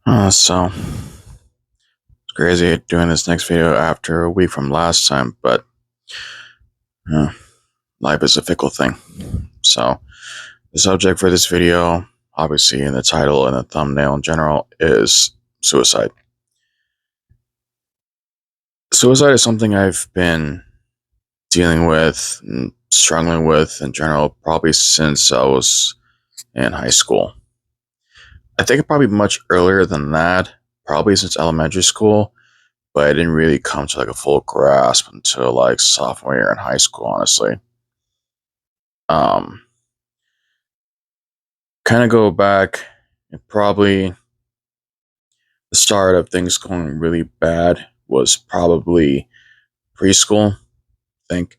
So it's crazy doing this next video after a week from last time, but uh, life is a fickle thing. So the subject for this video, obviously in the title and the thumbnail in general, is suicide. Suicide is something I've been dealing with and struggling with in general probably since I was in high school. I think probably much earlier than that, probably since elementary school, but I didn't really come to like a full grasp until like sophomore year in high school, honestly. Um, Kind of go back, and probably the start of things going really bad was probably preschool. I think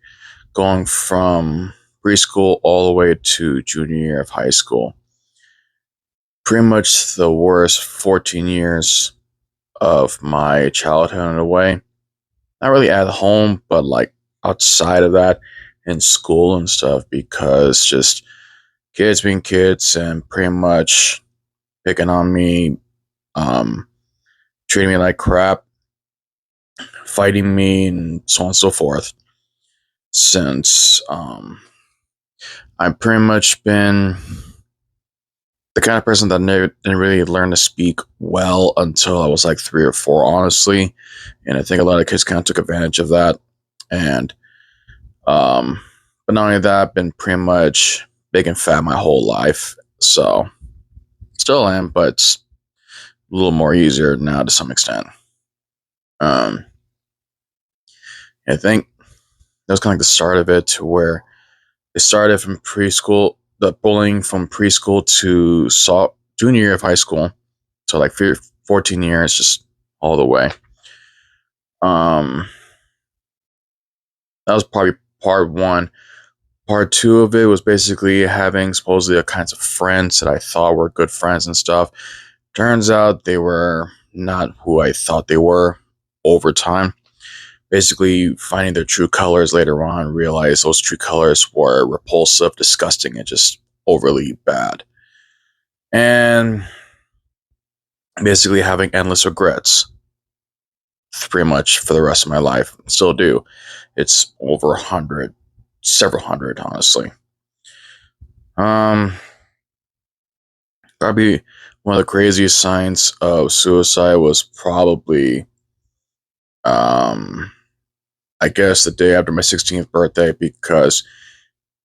going from preschool all the way to junior year of high school. Pretty much the worst 14 years of my childhood in a way. Not really at home, but like outside of that in school and stuff, because just kids being kids and pretty much picking on me, um, treating me like crap, fighting me, and so on and so forth. Since I've pretty much been the kind of person that never didn't really learn to speak well until I was like 3 or 4, honestly. And I think a lot of kids kind of took advantage of that. And but not only that, I've been pretty much big and fat my whole life. So still am, but it's a little more easier now to some extent. Um, I think that was kind of like the start of it, to where it started from preschool, the bullying from preschool to junior year of high school, so like 14 years, just all the way. Um, that was probably part one. Part two of it was basically having supposedly all kinds of friends that I thought were good friends and stuff. Turns out they were not who I thought they were over time. Basically, finding their true colors later on, realized those true colors were repulsive, disgusting, and just overly bad. And basically having endless regrets pretty much for the rest of my life. Still do. It's over 100, several hundred, honestly. Um, Probably one of the craziest signs of suicide was probably, um, I guess, the day after my 16th birthday, because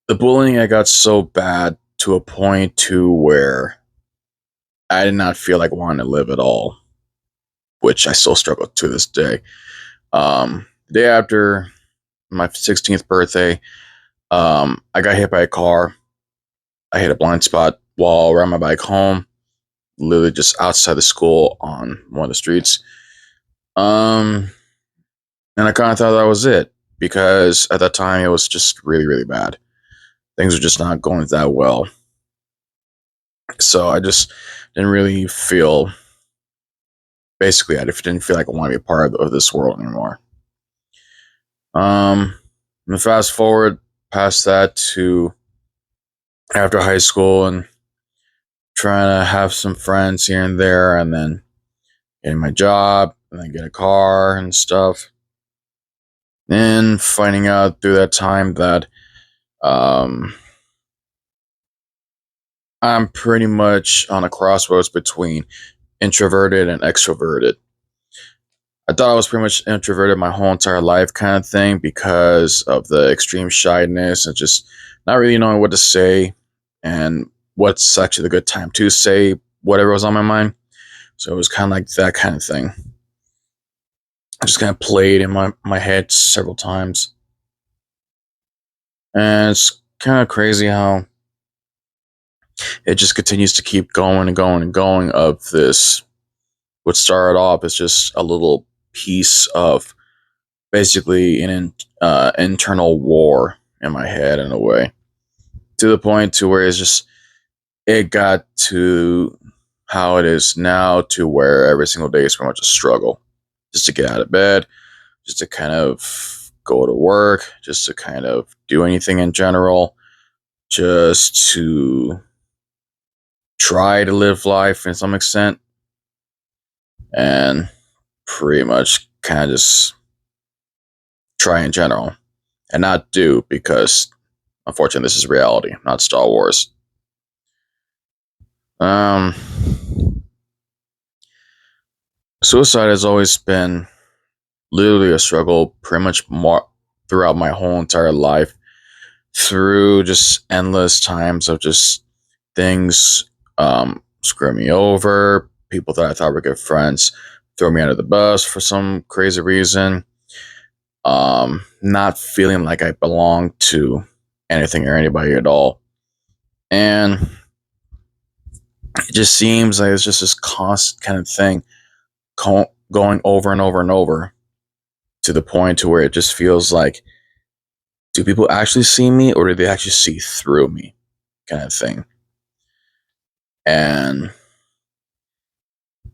the bullying I got so bad to a point to where I did not feel like wanting to live at all, which I still struggle to this day. The day after my 16th birthday, I got hit by a car. I hit a blind spot while riding my bike home, literally just outside the school on one of the streets. Um, and I kind of thought that was it, because at that time it was just really, really bad. Things were just not going that well. So I just didn't really feel, basically, I didn't feel like I wanted to be a part of this world anymore. And fast forward past that to after high school and trying to have some friends here and there, and then getting my job, and then get a car and stuff. And finding out through that time that um, I'm pretty much on a crossroads between introverted and extroverted. I thought I was pretty much introverted my whole entire life, kind of thing, because of the extreme shyness and just not really knowing what to say and what's actually the good time to say whatever was on my mind. So it was kind of like that kind of thing. I just kind of played in my head several times. And it's kind of crazy how it just continues to keep going and going and going, of this, what started off as just a little piece of basically an internal war in my head, in a way, to the point to where it got to how it is now, to where every single day is pretty much a struggle just to get out of bed, just to kind of go to work, just to kind of do anything in general, just to try to live life in some extent. and pretty much kind of just try in general and not do because unfortunately this is reality, not Star Wars. Um, Suicide has always been literally a struggle pretty much more throughout my whole entire life through just endless times of just things screw me over, people that I thought were good friends throw me under the bus for some crazy reason, not feeling like I belong to anything or anybody at all. And it just seems like it's just this constant kind of thing going over and over and over to the point to where it just feels like, do people actually see me or do they actually see through me kind of thing? And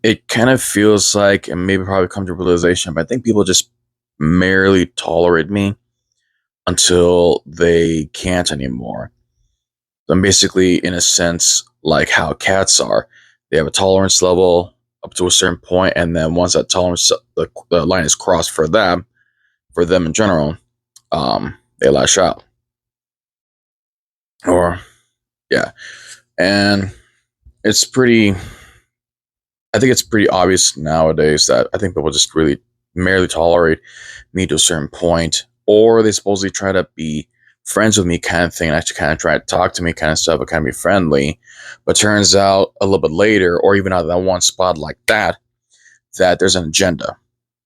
it kind of feels like, and maybe probably come to realization, but I think people just merely tolerate me until they can't anymore. I'm basically, in a sense, like how cats are. They have a tolerance level up to a certain point, and then once that tolerance, the line is crossed for them in general, they lash out. Or, yeah. And it's pretty, I think it's pretty obvious nowadays that I think people just really merely tolerate me to a certain point, or they supposedly try to be friends with me kind of thing and actually kind of try to talk to me kind of stuff and kind of be friendly. But turns out a little bit later, or even out of that one spot like that, that there's an agenda.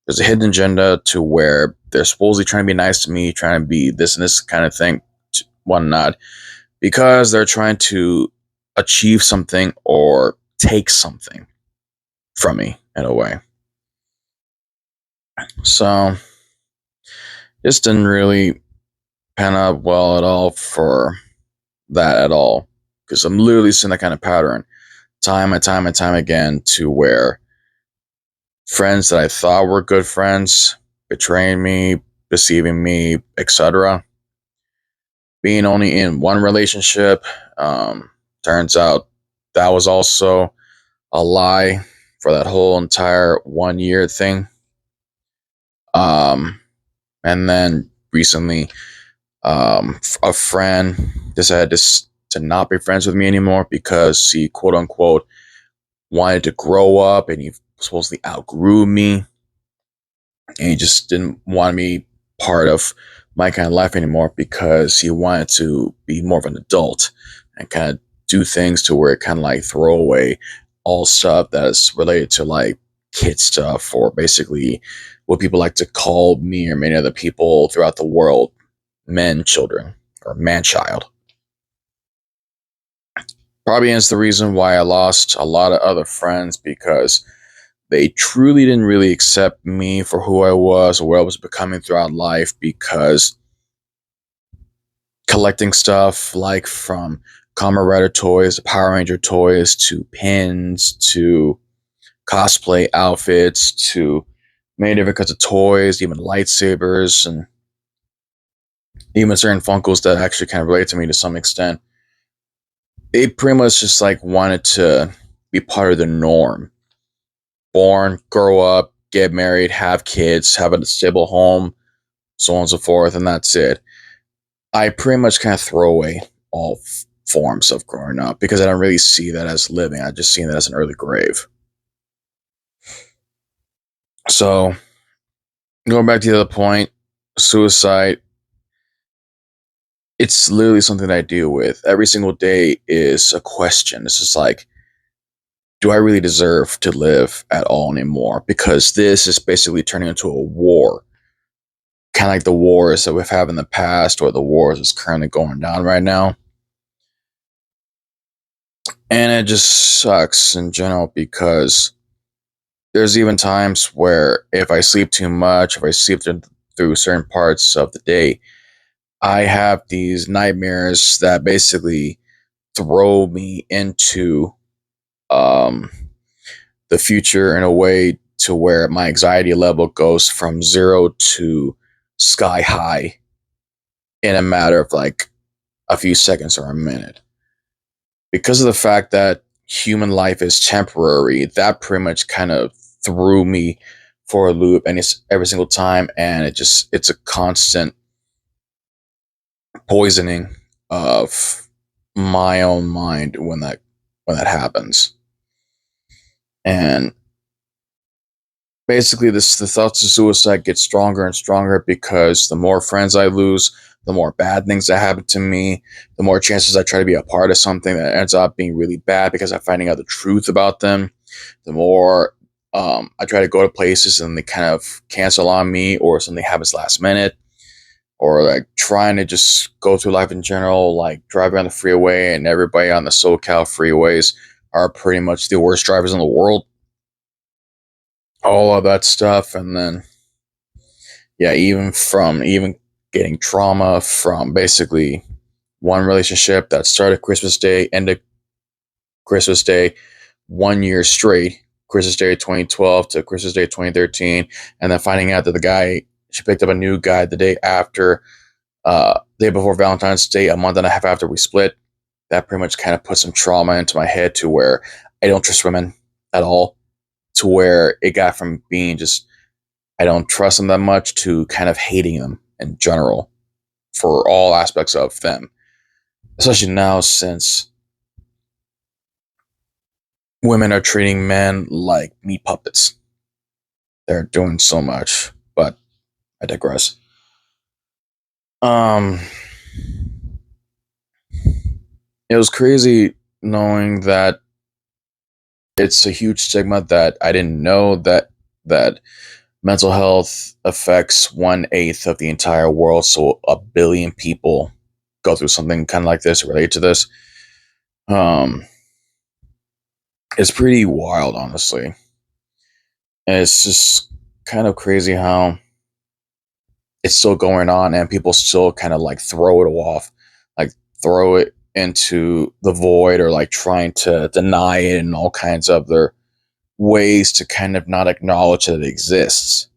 There's a hidden agenda to where they're supposedly trying to be nice to me, trying to be this and this kind of thing, whatnot, because they're trying to achieve something or take something from me in a way. So this didn't really pan out well at all for that at all. Because I'm literally seeing that kind of pattern time and time and time again to where friends that I thought were good friends betraying me, deceiving me, etc. Being only in one relationship, turns out that was also a lie for that whole entire 1 year thing. And then recently, a friend decided to not be friends with me anymore because he quote unquote wanted to grow up and he supposedly outgrew me and he just didn't want me part of my kind of life anymore because he wanted to be more of an adult and kind of do things to where it kind of like throw away all stuff that is related to like kid stuff or basically what people like to call me or many other people throughout the world men children or man child. Probably is the reason why I lost a lot of other friends because they truly didn't really accept me for who I was or what I was becoming throughout life because collecting stuff like from Kamen Rider toys, Power Ranger toys, to pins, to cosplay outfits, to many different kinds of toys, even lightsabers, and even certain Funkos that actually kind of relate to me to some extent. They pretty much just like wanted to be part of the norm. Born, grow up, get married, have kids, have a stable home, so on and so forth, and that's it. I pretty much kind of throw away all forms of growing up because I don't really see that as living. I just see that as an early grave. So going back to the other point, suicide, it's literally something that I deal with. Every single day is a question. It's just like, do I really deserve to live at all anymore? Because this is basically turning into a war. Kind of like the wars that we've had in the past or the wars that's currently going down right now. And it just sucks in general because there's even times where if I sleep too much, if I sleep through certain parts of the day, I have these nightmares that basically throw me into um, the future in a way to where my anxiety level goes from 0 to sky high in a matter of like a few seconds or a minute. Because of the fact that human life is temporary, that pretty much kind of threw me for a loop, and it's every single time, and it's a constant poisoning of my own mind when that happens. And basically, the thoughts of suicide get stronger and stronger because the more friends I lose, the more bad things that happen to me, the more chances I try to be a part of something that ends up being really bad because I'm finding out the truth about them, the more I try to go to places and they kind of cancel on me, or something happens last minute, or like trying to just go through life in general, like driving on the freeway, and everybody on the SoCal freeways are pretty much the worst drivers in the world. All of that stuff, and then yeah, even getting trauma from basically one relationship that started Christmas Day, ended Christmas Day, 1 year straight, Christmas Day 2012 to Christmas Day 2013, and then finding out that the guy, she picked up a new guy the day after, day before Valentine's Day, a month and a half after we split. That pretty much kind of put some trauma into my head to where I don't trust women at all, to where it got from being just I don't trust them that much to kind of hating them in general for all aspects of them. Especially now, since women are treating men like meat puppets. They're doing so much, but I digress. Um, it was crazy knowing that it's a huge stigma that I didn't know that mental health affects 1/8 of the entire world. So 1 billion people go through something kind of like this, relate to this. Um, it's pretty wild, honestly. And it's just kind of crazy how it's still going on and people still kind of like throw it off, like throw it into the void, or like trying to deny it in all kinds of their ways to kind of not acknowledge that it exists.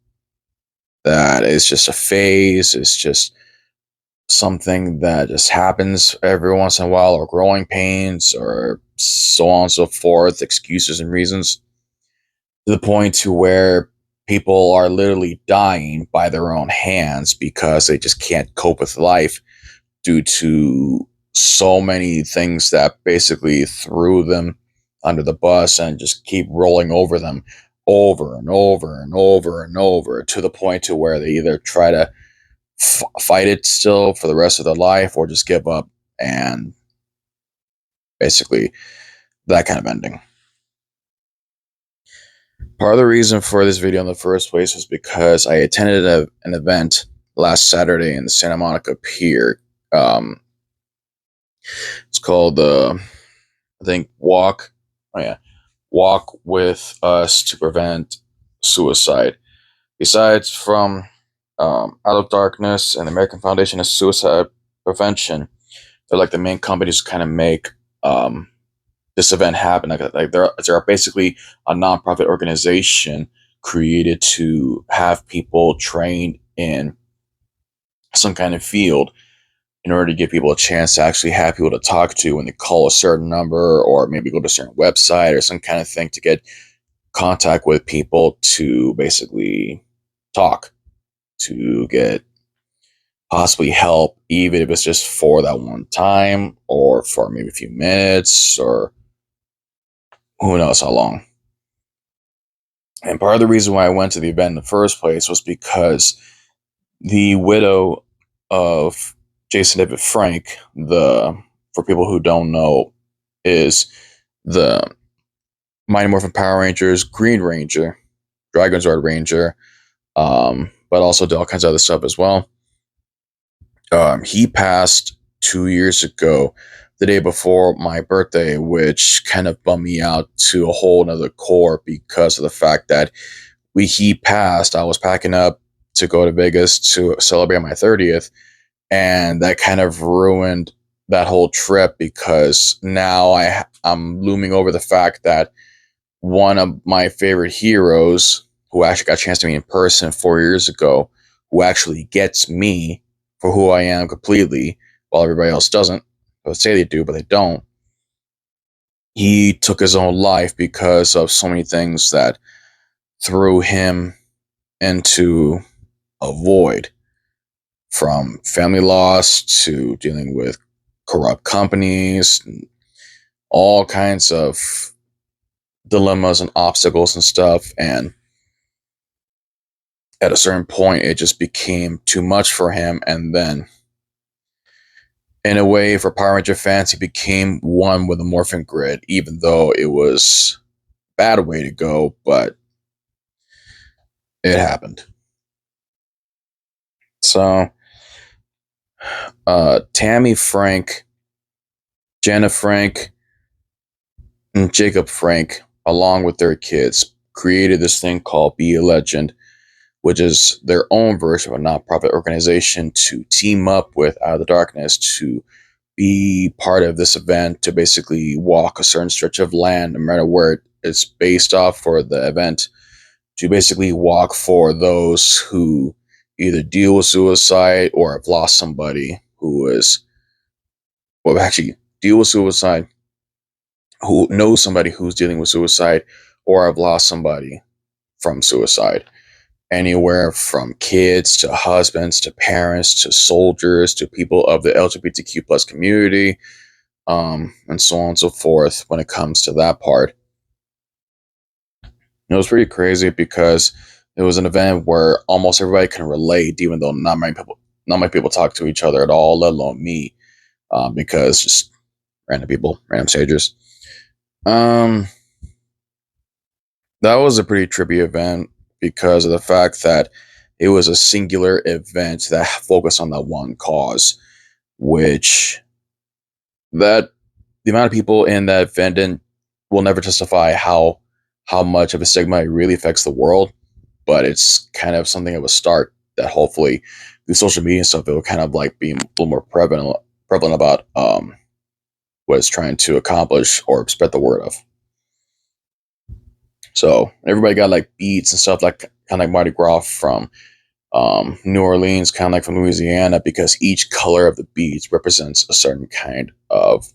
That it's just a phase, it's just something that just happens every once in a while, or growing pains, or so on and so forth, excuses and reasons, to the point to where people are literally dying by their own hands because they just can't cope with life due to so many things that basically threw them under the bus and just keep rolling over them over and over and over and over, to the point to where they either try to fight it still for the rest of their life, or just give up, and basically that kind of ending. Part of the reason for this video in the first place was because I attended an event last Saturday in the Santa Monica Pier. It's called I think Walk. Oh yeah, Walk with Us to Prevent Suicide. Besides from Out of Darkness and the American Foundation of Suicide Prevention, they're like the main companies to kind of make this event happen. Like they're basically a nonprofit organization created to have people trained in some kind of field in order to give people a chance to actually have people to talk to when they call a certain number, or maybe go to a certain website or some kind of thing to get contact with people to basically talk, to get possibly help, even if it's just for that one time or for maybe a few minutes, or who knows how long. And part of the reason why I went to the event in the first place was because the widow of Jason David Frank, for people who don't know, is the Mighty Morphin Power Rangers Green Ranger, Dragonzord Ranger, but also did all kinds of other stuff as well. He passed 2 years ago, the day before my birthday, which kind of bummed me out to a whole nother core, because of the fact that he passed, I was packing up to go to Vegas to celebrate my 30th, and that kind of ruined that whole trip, because now I'm looming over the fact that one of my favorite heroes, who actually got a chance to meet in person 4 years ago, who actually gets me for who I am completely, while everybody else doesn't. They would say they do, but they don't. He took his own life because of so many things that threw him into a void, from family loss to dealing with corrupt companies, and all kinds of dilemmas and obstacles and stuff. And at a certain point, it just became too much for him. And then, in a way, for Power Ranger fans, he became one with the Morphin Grid, even though it was a bad way to go, but it happened. So, Tammy Frank, Jenna Frank, and Jacob Frank, along with their kids, created this thing called Be a Legend, which is their own version of a nonprofit organization to team up with Out of the Darkness to be part of this event, to basically walk a certain stretch of land, no matter where it's based off for the event, to basically walk for those who either deal with suicide or have lost somebody who is, well, actually, deal with suicide, who knows somebody who's dealing with suicide, or have lost somebody from suicide. Anywhere from kids to husbands to parents to soldiers to people of the LGBTQ plus community, and so on and so forth. When it comes to that part, it was pretty crazy because it was an event where almost everybody can relate, even though not many people talk to each other at all, let alone me, because just random people, random strangers. Um, that was a pretty trippy event because of the fact that it was a singular event that focused on that one cause, which that the amount of people in that event will never justify how much of a stigma it really affects the world, but it's kind of something of a start that hopefully the social media and stuff, it will kind of like be a little more prevalent about what it's trying to accomplish or spread the word of. So everybody got like beats and stuff, like kind of like Mardi Gras from New Orleans, kind of like from Louisiana, because each color of the beads represents a certain kind of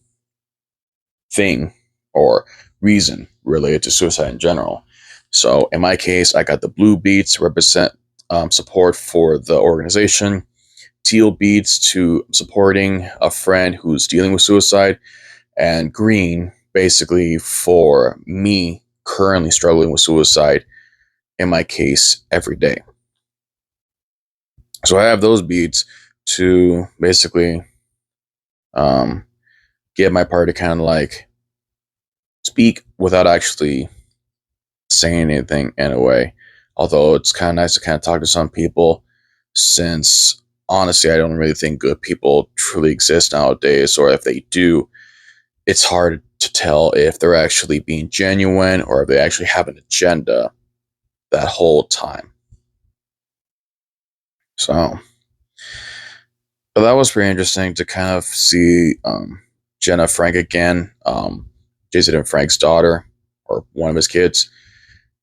thing or reason related to suicide in general. So in my case, I got the blue beads to represent support for the organization, teal beads to supporting a friend who's dealing with suicide, and green basically for me currently struggling with suicide, in my case, every day. So I have those beads to basically um, get my part to kind of like speak without actually saying anything in a way. Although it's kind of nice to kind of talk to some people, since honestly, I don't really think good people truly exist nowadays, or if they do, it's hard to tell if they're actually being genuine or if they actually have an agenda that whole time. So, but that was pretty interesting to kind of see Jenna Frank again, Jason and Frank's daughter, or one of his kids,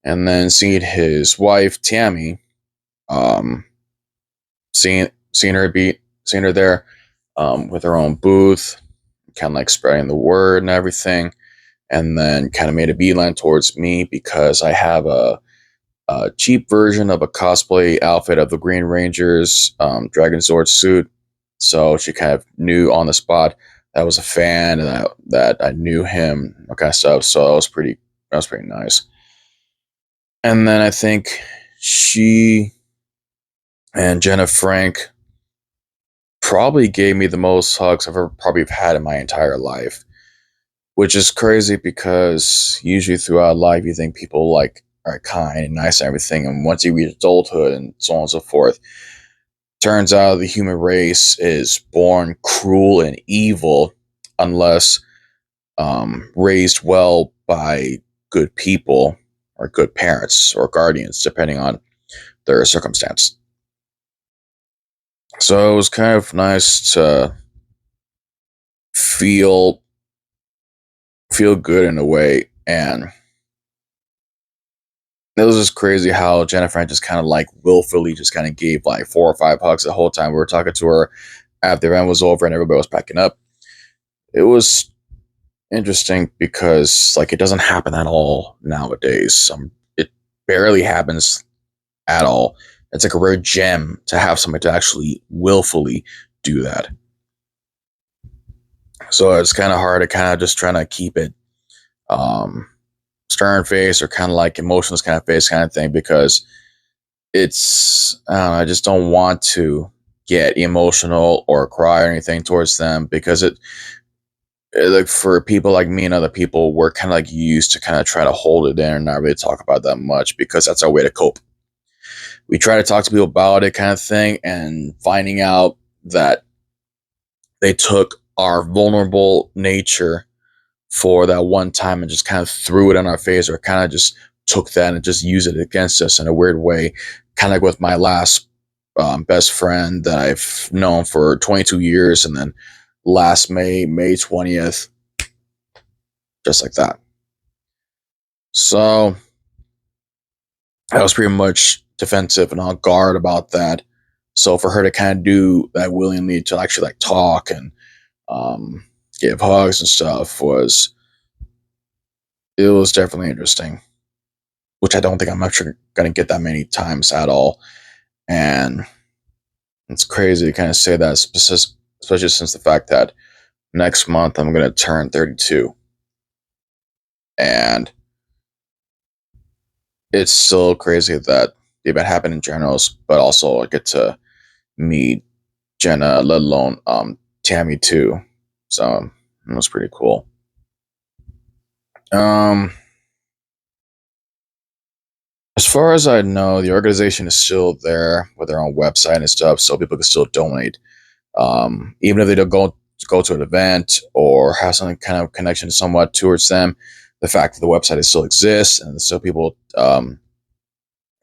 and then seeing his wife Tammy, um, seeing her there with her own booth, kind of like spreading the word and everything, and then kind of made a beeline towards me because I have a cheap version of a cosplay outfit of the Green Ranger's Dragon Sword suit. So she kind of knew on the spot that I was a fan and that I knew him, that kind of stuff. So that was pretty nice. And then I think she and Jenna Frank probably gave me the most hugs I've ever probably had in my entire life, which is crazy because usually throughout life you think people like are kind and nice and everything, and once you reach adulthood and so on and so forth, turns out the human race is born cruel and evil unless raised well by good people or good parents or guardians, depending on their circumstance. So it was kind of nice to feel feel good in a way, and it was just crazy how Jennifer just kind of like willfully just kind of gave like 4 or 5 hugs the whole time we were talking to her after the event was over and everybody was packing up. It was interesting because like it doesn't happen at all nowadays. It barely happens at all. It's like a rare gem to have somebody to actually willfully do that. So it's kind of hard to kind of just trying to keep it um, stern face or kind of like emotionless kind of face kind of thing, because it's I don't know, I just don't want to get emotional or cry or anything towards them, because like for people like me and other people, we're kind of like used to kind of try to hold it in and not really talk about that much, because that's our way to cope. We try to talk to people about it kind of thing, and finding out that they took our vulnerable nature for that one time and just kind of threw it in our face, or kind of just took that and just used it against us in a weird way. Kind of like with my last best friend that I've known for 22 years, and then last May 20th, just like that. So I was pretty much defensive and on guard about that. So for her to kind of do that willingly, to actually like talk and um, give hugs and stuff, it was definitely interesting, which I don't think I'm actually going to get that many times at all. And it's crazy to kind of say that, especially since the fact that next month I'm going to turn 32. And it's so crazy that the event happened in generals, but also I get to meet Jenna, let alone Tammy too. So it was pretty cool. Um, as far as I know, the organization is still there with their own website and stuff, so people can still donate. Even if they don't go to an event or have some kind of connection somewhat towards them, the fact that the website still exists and so people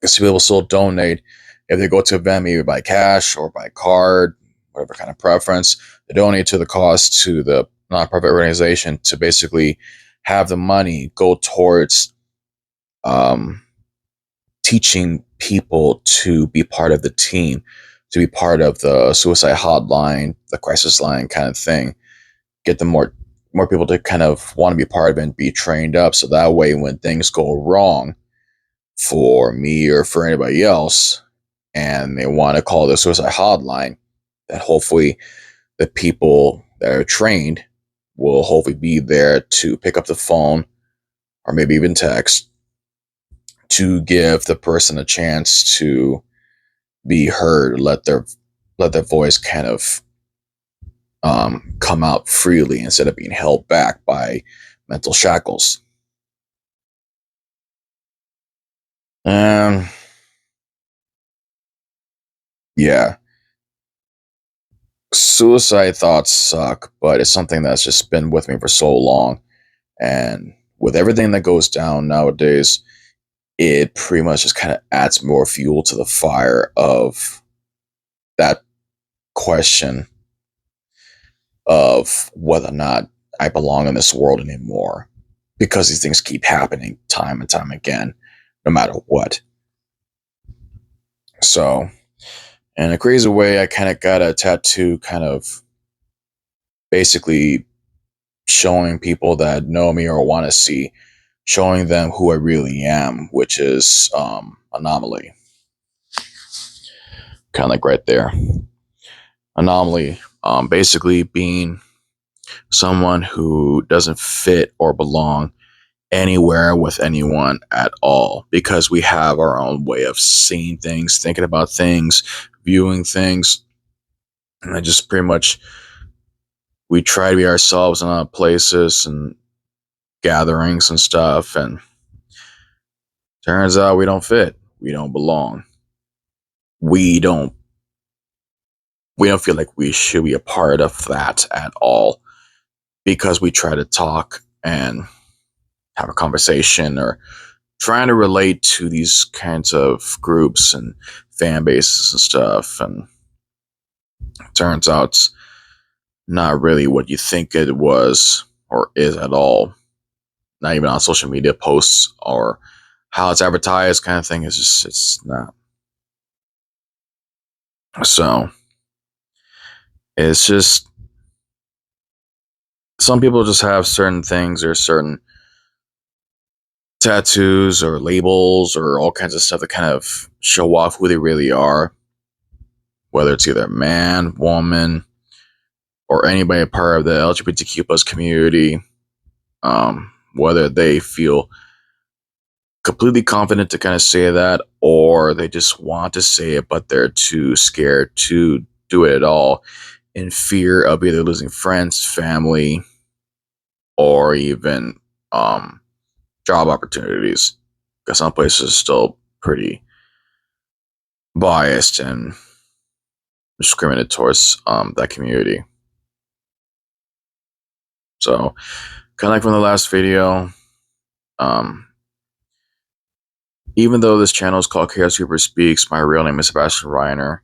still donate if they go to an event, maybe by cash or by card, whatever kind of preference. They donate to the cost to the nonprofit organization to basically have the money go towards um, teaching people to be part of the team, to be part of the suicide hotline, the crisis line kind of thing. Get them more people to kind of want to be part of it and be trained up, so that way when things go wrong for me or for anybody else, and they want to call the suicide hotline, that hopefully the people that are trained will hopefully be there to pick up the phone or maybe even text to give the person a chance to be heard, let their voice kind of come out freely instead of being held back by mental shackles. Um, yeah, suicide thoughts suck, but it's something that's just been with me for so long, and with everything that goes down nowadays, it pretty much just kind of adds more fuel to the fire of that question of whether or not I belong in this world anymore, because these things keep happening time and time again, no matter what. So, in a crazy way, I kind of got a tattoo, kind of basically showing people that know me or want to see, showing them who I really am, which is Anomaly. Kind of like right there. Anomaly, basically being someone who doesn't fit or belong anywhere with anyone at all, because we have our own way of seeing things, thinking about things, viewing things. And I just pretty much, we try to be ourselves in other places and gatherings and stuff, and turns out we don't fit, we don't belong, we don't we don't feel like we should be a part of that at all, because we try to talk and have a conversation or trying to relate to these kinds of groups and fan bases and stuff, and it turns out it's not really what you think it was or is at all. Not even on social media posts or how it's advertised, kind of thing. It's not. So it's just, some people just have certain things or certain tattoos or labels or all kinds of stuff that kind of show off who they really are, whether it's either man, woman, or anybody a part of the LGBTQ plus community, whether they feel completely confident to kind of say that, or they just want to say it, but they're too scared to do it at all in fear of either losing friends, family, or even job opportunities. Because some places are still pretty biased and discriminated towards that community. So, kind of like from the last video, um, even though this channel is called Chaos Reaper Speaks, my real name is Sebastian Reiner.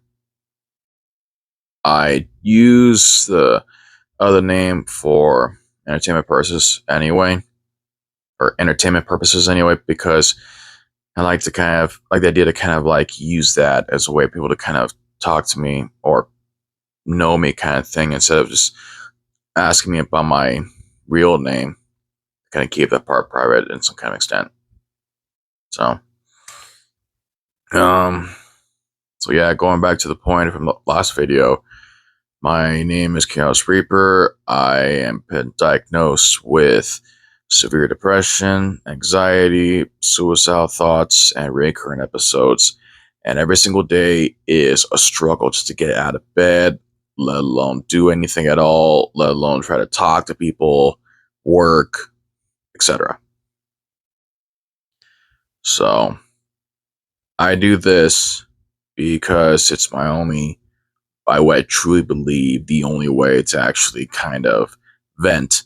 I use the other name for entertainment purposes anyway, because I like to kind of like the idea to kind of like use that as a way for people to kind of talk to me or know me kind of thing, instead of just asking me about my real name. Kind of keep that part private in some kind of extent. So, so yeah, going back to the point from the last video, my name is Chaos Reaper. I am been diagnosed with severe depression, anxiety, suicidal thoughts, and recurrent episodes. And every single day is a struggle just to get out of bed, let alone do anything at all, let alone try to talk to people, work, etc. So I do this because it's my only, by what I truly believe, the only way to actually kind of vent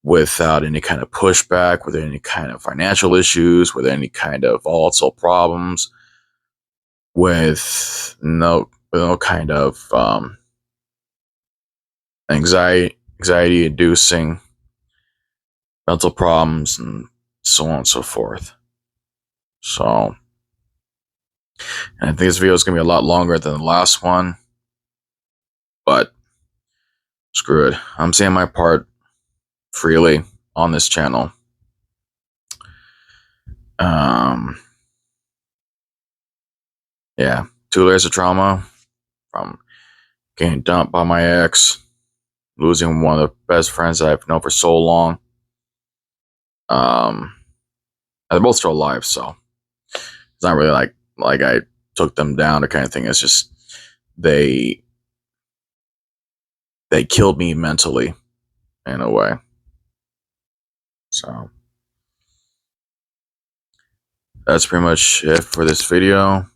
without any kind of pushback, without any kind of financial issues, with any kind of also problems, with no kind of anxiety inducing mental problems, and so on and so forth. So, and I think this video is going to be a lot longer than the last one, but screw it. I'm saying my part freely on this channel. Yeah, 2 layers of trauma from getting dumped by my ex, losing one of the best friends I've known for so long. And they're both still alive, so it's not really like I took them down or kind of thing. It's just they killed me mentally in a way. So that's pretty much it for this video.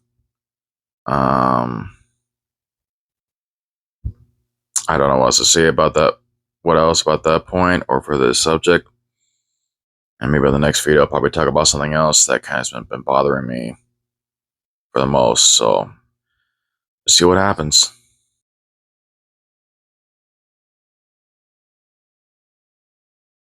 I don't know what else to say about that. What else about that point or for this subject? And maybe in the next video, I'll probably talk about something else that kind of been bothering me for the most. So, see what happens.